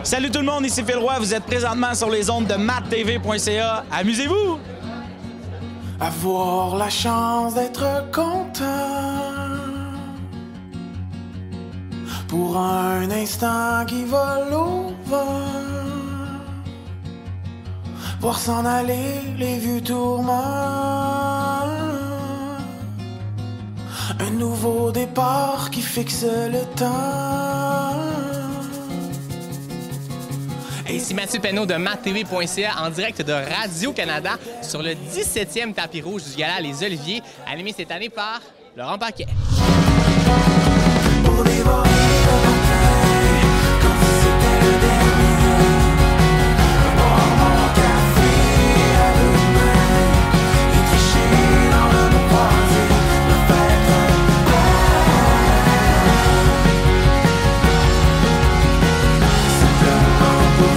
Salut tout le monde, ici Phil Roy. Vous êtes présentement sur les ondes de mattv.ca. Amusez-vous! Avoir la chance d'être content pour un instant qui vole au vent, voir s'en aller les vieux tourments, un nouveau départ qui fixe le temps. Ici Mathieu Penneau de mattv.ca en direct de Radio-Canada sur le 17e tapis rouge du gala Les Oliviers, animé cette année par Laurent Paquet. Pour dévorer le matin, comme si c'était le dernier, boire mon café à deux mains et tricher dans le mot croisé, me faire simplement pour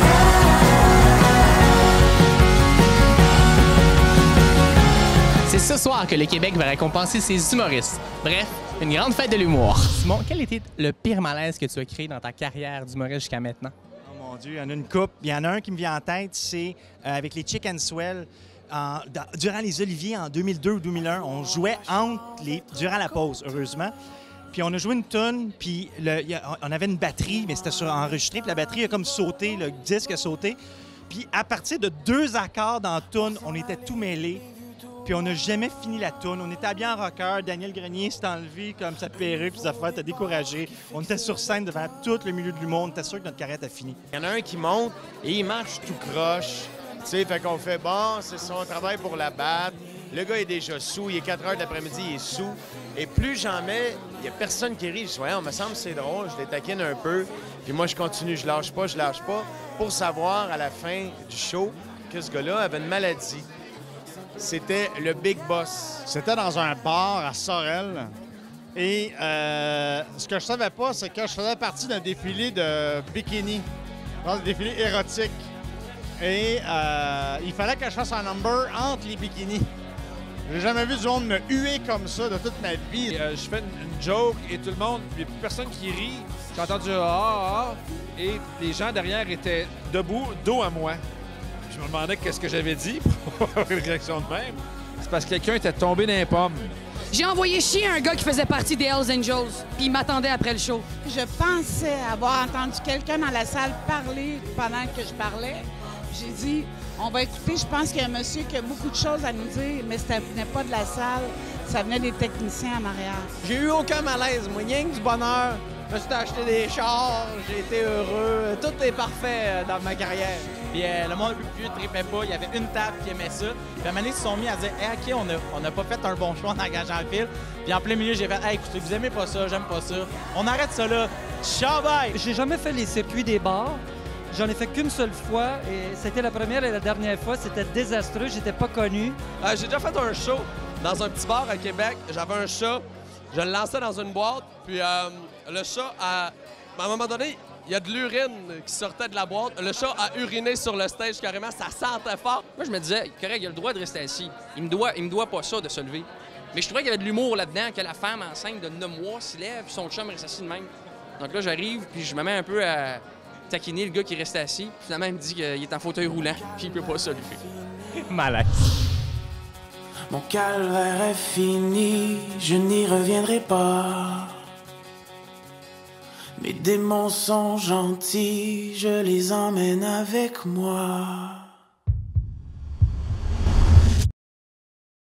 C'est ce soir que le Québec va récompenser ses humoristes. Bref, une grande fête de l'humour. Simon, quel était le pire malaise que tu as créé dans ta carrière d'humoriste jusqu'à maintenant? Oh mon Dieu, il y en a une couple. Il y en a un qui me vient en tête, c'est avec les Chick and Swell. Durant les Oliviers en 2002 ou 2001, on jouait durant la pause, heureusement. Puis on a joué une toune, puis on avait une batterie, mais c'était enregistré, puis la batterie a comme sauté, le disque a sauté. Puis à partir de 2 accords dans la toune, on était tout mêlés. Puis on n'a jamais fini la toune. On était habillés en rocker. Daniel Grenier s'est enlevé comme sa perruque, puis sa affaires t'as découragé. On était sur scène devant tout le milieu de l'humour. On était sûr que notre carrière était finie. Il y en a un qui monte et il marche tout croche. Tu sais, fait qu'on fait bon, c'est son travail pour la batte. Le gars est déjà sous, il est 4 heures de l'après-midi, il est sous. Et plus j'en mets, il n'y a personne qui rit. Je dis, ouais, on me semble que c'est drôle, je les taquine un peu. Puis moi, je continue, je lâche pas, pour savoir à la fin du show que ce gars-là avait une maladie. C'était le Big Boss. C'était dans un bar à Sorel. Et ce que je savais pas, c'est que je faisais partie d'un défilé de bikini. Un défilé érotique. Et il fallait que je fasse un number entre les bikinis. J'ai jamais vu du monde me huer comme ça de toute ma vie. Je fais une joke et tout le monde, il n'y a plus personne qui rit. J'ai entendu ah, et les gens derrière étaient debout, dos à moi. Je me demandais qu'est-ce que j'avais dit pour avoir une réaction de même. C'est parce que quelqu'un était tombé dans les pommes. J'ai envoyé chier un gars qui faisait partie des Hells Angels, puis il m'attendait après le show. Je pensais avoir entendu quelqu'un dans la salle parler pendant que je parlais. J'ai dit, on va écouter, je pense qu'il y a un monsieur qui a beaucoup de choses à nous dire, mais ça venait pas de la salle, ça venait des techniciens en arrière. J'ai eu aucun malaise, moi, rien que du bonheur. Je me suis acheté des chars, j'ai été heureux. Tout est parfait dans ma carrière. Puis le monde un peu plus vieux tripait pas. Il y avait une table qui aimait ça. Puis à un moment donné, ils se sont mis à dire hey, OK, on n'a pas fait un bon choix en engageant le fil. Puis en plein milieu, j'ai fait hey, écoutez, vous aimez pas ça, j'aime pas ça. On arrête ça là. Ciao, bye! J'ai jamais fait les circuits des bars. J'en ai fait qu'une seule fois et c'était la première et la dernière fois. C'était désastreux, j'étais pas connu. J'ai déjà fait un show dans un petit bar à Québec. J'avais un chat, je le lançais dans une boîte, puis le chat, à un moment donné, il y a de l'urine qui sortait de la boîte. Le chat a uriné sur le stage carrément, ça sentait fort. Moi, je me disais, correct, il a le droit de rester assis. Il me doit pas ça de se lever. Mais je trouvais qu'il y avait de l'humour là-dedans, que la femme enceinte de 9 mois s'y lève, puis son chum reste assis de même. Donc là, j'arrive, puis je me mets un peu à taquiner le gars qui restait assis. Puis finalement, il me dit qu'il est en fauteuil roulant, puis il peut pas se lever. Malaise. Mon calvaire est fini, je n'y reviendrai pas. Mes démons sont gentils, je les emmène avec moi.